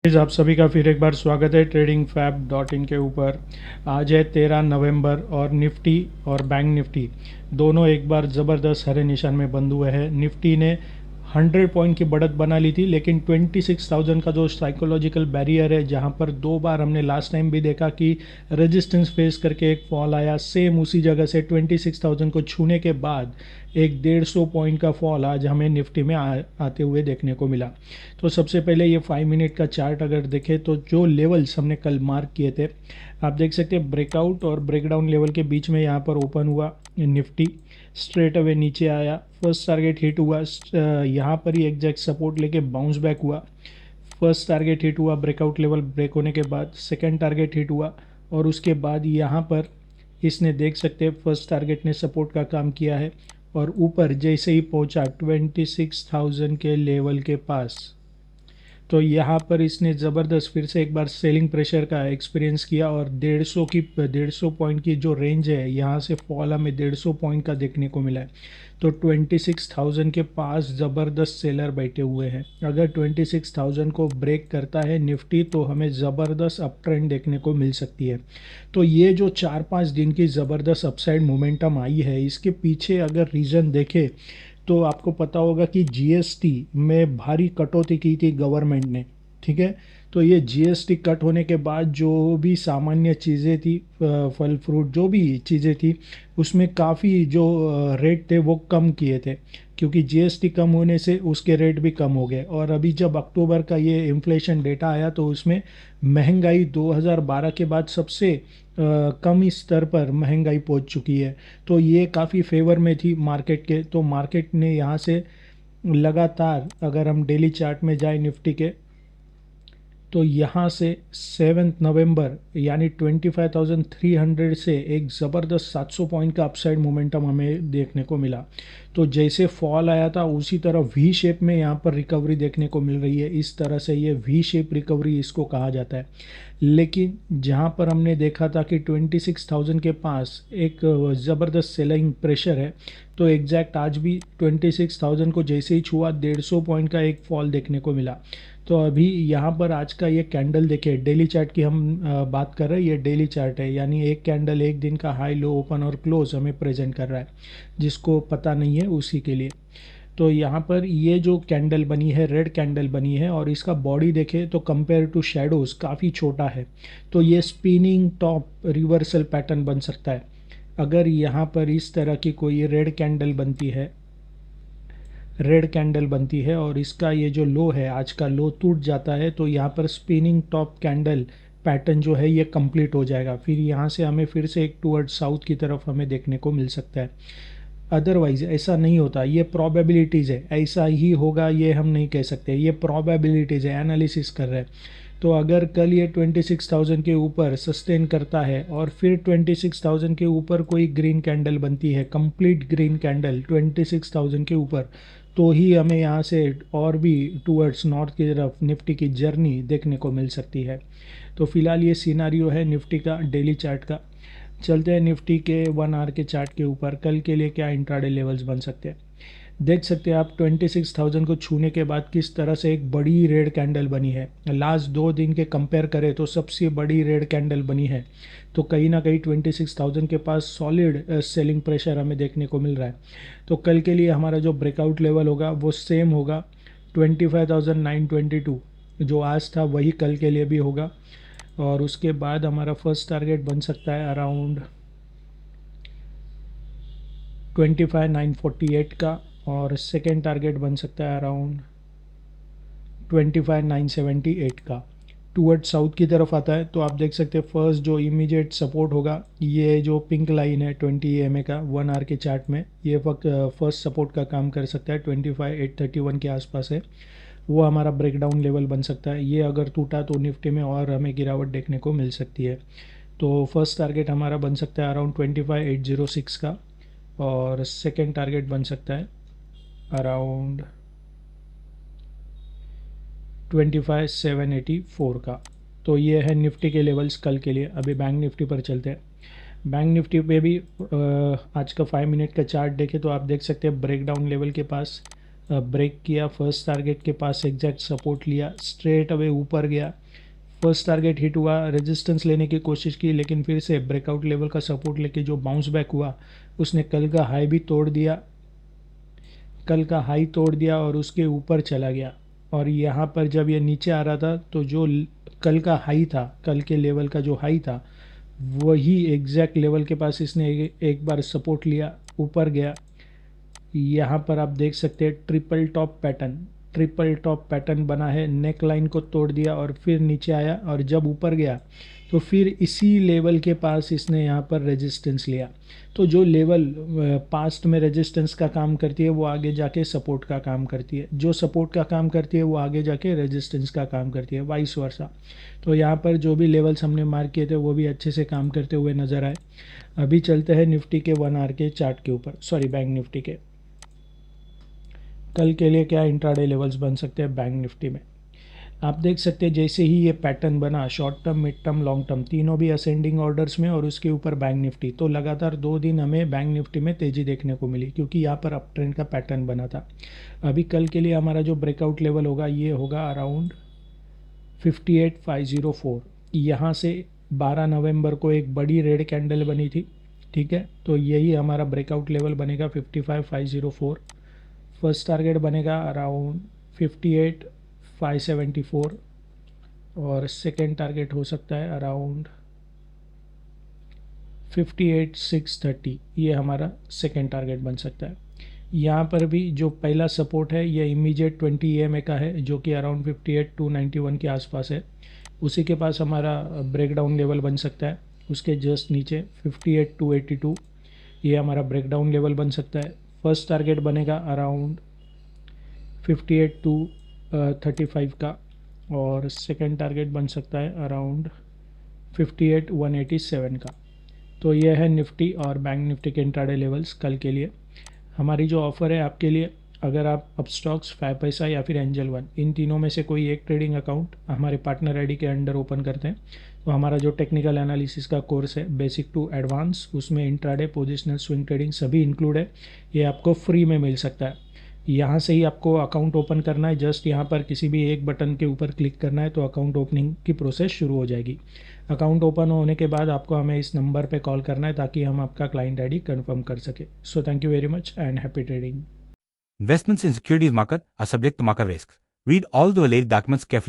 आप सभी का फिर एक बार स्वागत है ट्रेडिंग फैब डॉट इन के ऊपर। आज है 13 नवंबर और निफ्टी और बैंक निफ्टी दोनों एक बार ज़बरदस्त हरे निशान में बंद हुए हैं। निफ्टी ने 100 पॉइंट की बढ़त बना ली थी, लेकिन 26,000 का जो साइकोलॉजिकल बैरियर है, जहां पर दो बार हमने लास्ट टाइम भी देखा कि रेजिस्टेंस फेस करके एक फॉल आया, सेम उसी जगह से 26,000 को छूने के बाद एक 150 पॉइंट का फॉल आज हमें निफ्टी में आते हुए देखने को मिला। तो सबसे पहले ये 5 मिनट का चार्ट अगर देखें तो जो लेवल्स हमने कल मार्क किए थे, आप देख सकते हैं ब्रेकआउट और ब्रेकडाउन लेवल के बीच में यहाँ पर ओपन हुआ निफ्टी, स्ट्रेट अवे नीचे आया, फर्स्ट टारगेट हिट हुआ, यहाँ पर ही एग्जैक्ट सपोर्ट लेके बाउंस बैक हुआ, फर्स्ट टारगेट हिट हुआ, ब्रेकआउट लेवल ब्रेक होने के बाद सेकंड टारगेट हिट हुआ, और उसके बाद यहाँ पर इसने देख सकते हैं फर्स्ट टारगेट ने सपोर्ट का काम किया है, और ऊपर जैसे ही पहुंचा 26,000 के लेवल के पास, तो यहाँ पर इसने ज़बरदस्त फिर से एक बार सेलिंग प्रेशर का एक्सपीरियंस किया, और 150 पॉइंट की जो रेंज है, यहाँ से फॉल हमें 150 पॉइंट का देखने को मिला है। तो 26,000 के पास ज़बरदस्त सेलर बैठे हुए हैं। अगर 26,000 को ब्रेक करता है निफ्टी तो हमें ज़बरदस्त अप ट्रेंड देखने को मिल सकती है। तो ये जो 4-5 दिन की ज़बरदस्त अपसाइड मोमेंटम आई है, इसके पीछे अगर रीज़न देखें तो आपको पता होगा कि जीएसटी में भारी कटौती की थी गवर्नमेंट ने, ठीक है। तो ये जीएसटी कट होने के बाद जो भी सामान्य चीज़ें थी, फल फ्रूट जो भी चीज़ें थी, उसमें काफ़ी जो रेट थे वो कम किए थे, क्योंकि जीएसटी कम होने से उसके रेट भी कम हो गए। और अभी जब अक्टूबर का ये इन्फ्लेशन डेटा आया तो उसमें महंगाई 2012 के बाद सबसे कम स्तर पर महंगाई पहुंच चुकी है। तो ये काफ़ी फेवर में थी मार्केट के। तो मार्केट ने यहाँ से लगातार, अगर हम डेली चार्ट में जाए निफ्टी के, तो यहाँ से 7 नवंबर यानी 25,300 से एक ज़बरदस्त 700 पॉइंट का अपसाइड मोमेंटम हमें देखने को मिला। तो जैसे फॉल आया था उसी तरह वी शेप में यहाँ पर रिकवरी देखने को मिल रही है। इस तरह से ये वी शेप रिकवरी इसको कहा जाता है। लेकिन जहाँ पर हमने देखा था कि 26,000 के पास एक ज़बरदस्त सेलिंग प्रेशर है, तो एग्जैक्ट आज भी 26,000 को जैसे ही छुआ 150 पॉइंट का एक फॉल देखने को मिला। तो अभी यहाँ पर आज का ये कैंडल देखिए, डेली चार्ट की हम बात कर रहे हैं, ये डेली चार्ट है, यानी एक कैंडल एक दिन का हाई लो ओपन और क्लोज हमें प्रेजेंट कर रहा है। जिसको पता नहीं है उसी के लिए। तो यहाँ पर ये जो कैंडल बनी है, रेड कैंडल बनी है, और इसका बॉडी देखें तो कंपेयर टू शेडोज़ काफ़ी छोटा है। तो ये स्पिनिंग टॉप रिवर्सल पैटर्न बन सकता है। अगर यहाँ पर इस तरह की कोई रेड कैंडल बनती है और इसका ये जो लो है, आज का लो टूट जाता है, तो यहाँ पर स्पिनिंग टॉप कैंडल पैटर्न जो है ये कंप्लीट हो जाएगा। फिर यहाँ से हमें फिर से एक टूवर्ड साउथ की तरफ हमें देखने को मिल सकता है। अदरवाइज ऐसा नहीं होता, ये प्रोबेबिलिटीज़ है, ऐसा ही होगा ये हम नहीं कह सकते, ये प्रोबेबिलिटीज़ है, एनालिसिस कर रहे हैं। तो अगर कल ये 26,000 के ऊपर सस्टेन करता है और फिर 26,000 के ऊपर कोई ग्रीन कैंडल बनती है, कंप्लीट ग्रीन कैंडल 26,000 के ऊपर, तो ही हमें यहाँ से और भी टूवर्ड्स नॉर्थ की तरफ निफ्टी की जर्नी देखने को मिल सकती है। तो फिलहाल ये सिनारियो है निफ्टी का डेली चार्ट का। चलते हैं निफ्टी के 1 आवर के चार्ट के ऊपर, कल के लिए क्या इंट्राडे लेवल्स बन सकते हैं। देख सकते हैं आप 26,000 को छूने के बाद किस तरह से एक बड़ी रेड कैंडल बनी है। लास्ट 2 दिन के कंपेयर करें तो सबसे बड़ी रेड कैंडल बनी है। तो कहीं ना कहीं 26,000 के पास सॉलिड सेलिंग प्रेशर हमें देखने को मिल रहा है। तो कल के लिए हमारा जो ब्रेकआउट लेवल होगा वो सेम होगा, 25,922 जो आज था वही कल के लिए भी होगा। और उसके बाद हमारा फर्स्ट टारगेट बन सकता है अराउंड 25,948 का, और सेकेंड टारगेट बन सकता है अराउंड 25,978 का। टूवर्ड साउथ की तरफ आता है तो आप देख सकते हैं फर्स्ट जो इमीडिएट सपोर्ट होगा, ये जो पिंक लाइन है 20 EMA का 1 आवर के चार्ट में, ये वक्त फर्स्ट सपोर्ट का काम कर सकता है, 25,831 के आसपास है, वो हमारा ब्रेकडाउन लेवल बन सकता है। ये अगर टूटा तो निफ्टी में और हमें गिरावट देखने को मिल सकती है। तो फर्स्ट टारगेट हमारा बन सकता है अराउंड 25,806 का, और सेकेंड टारगेट बन सकता है अराउंड 25,784 का। तो ये है निफ्टी के लेवल्स कल के लिए। अभी बैंक निफ्टी पर चलते हैं। बैंक निफ्टी पे भी आज का 5 मिनट का चार्ट देखें तो आप देख सकते हैं ब्रेकडाउन लेवल के पास ब्रेक किया, फर्स्ट टारगेट के पास एग्जैक्ट सपोर्ट लिया, स्ट्रेट अवे ऊपर गया, फर्स्ट टारगेट हिट हुआ, रेजिस्टेंस लेने की कोशिश की, लेकिन फिर से ब्रेकआउट लेवल का सपोर्ट लेके जो बाउंस बैक हुआ उसने कल का हाई भी तोड़ दिया, कल का हाई तोड़ दिया और उसके ऊपर चला गया। और यहाँ पर जब ये नीचे आ रहा था तो जो कल का हाई था, कल के लेवल का जो हाई था, वही एग्जैक्ट लेवल के पास इसने एक बार सपोर्ट लिया, ऊपर गया। यहाँ पर आप देख सकते हैं ट्रिपल टॉप पैटर्न बना है, नेक लाइन को तोड़ दिया और फिर नीचे आया, और जब ऊपर गया तो फिर इसी लेवल के पास इसने यहाँ पर रेजिस्टेंस लिया। तो जो लेवल पास्ट में रेजिस्टेंस का काम करती है वो आगे जाके सपोर्ट का काम करती है, जो सपोर्ट का काम करती है वो आगे जाके रेजिस्टेंस का काम करती है, वाइस वर्सा। तो यहाँ पर जो भी लेवल्स हमने मार्क किए थे वो भी अच्छे से काम करते हुए नज़र आए। अभी चलते हैं निफ्टी के 1 आवर के चार्ट के ऊपर, सॉरी बैंक निफ्टी के। कल के लिए क्या इंट्राडे लेवल्स बन सकते हैं बैंक निफ्टी में, आप देख सकते हैं जैसे ही ये पैटर्न बना, short term, mid term, long term, तीनों भी असेंडिंग ऑर्डर्स में, और उसके ऊपर बैंक निफ्टी, तो लगातार 2 दिन हमें बैंक निफ्टी में तेज़ी देखने को मिली क्योंकि यहाँ पर अप ट्रेंड का पैटर्न बना था। अभी कल के लिए हमारा जो ब्रेकआउट लेवल होगा ये होगा अराउंड 58,504। यहाँ से 12 नवंबर को एक बड़ी रेड कैंडल बनी थी, ठीक है, तो यही हमारा ब्रेकआउट लेवल बनेगा 55,504। फर्स्ट टारगेट बनेगा अराउंड 58,574 और सेकेंड टारगेट हो सकता है अराउंड 58,630, ये हमारा सेकेंड टारगेट बन सकता है। यहाँ पर भी जो पहला सपोर्ट है ये इमीडिएट 20 EMA का है जो कि अराउंड 58,291 के आसपास है, उसी के पास हमारा ब्रेकडाउन लेवल बन सकता है। उसके जस्ट नीचे 58,282, ये हमारा ब्रेकडाउन लेवल बन सकता है। फर्स्ट टारगेट बनेगा अराउंड 58,235 का, और सेकेंड टारगेट बन सकता है अराउंड 58,187 का। तो यह है निफ्टी और बैंक निफ्टी के इंट्राडे लेवल्स कल के लिए। हमारी जो ऑफ़र है आपके लिए, अगर आप अपस्टॉक्स, 5 पैसा या फिर एंजल वन, इन तीनों में से कोई एक ट्रेडिंग अकाउंट हमारे पार्टनर आईडी के अंडर ओपन करते हैं, तो हमारा जो टेक्निकल एनालिसिस का कोर्स है बेसिक टू एडवांस, उसमें इंट्राडे, पोजिशनल, स्विंग ट्रेडिंग सभी इंक्लूड है, ये आपको फ्री में मिल सकता है। यहाँ से ही आपको अकाउंट ओपन करना है, जस्ट यहाँ पर किसी भी एक बटन के ऊपर क्लिक करना है तो अकाउंट ओपनिंग की प्रोसेस शुरू हो जाएगी। अकाउंट ओपन होने के बाद आपको हमें इस नंबर पे कॉल करना है ताकि हम आपका क्लाइंट आईडी कंफर्म कर सके। So thank you very much and happy trading. Investments in securities market are subject to market risks. Read all the related documents carefully.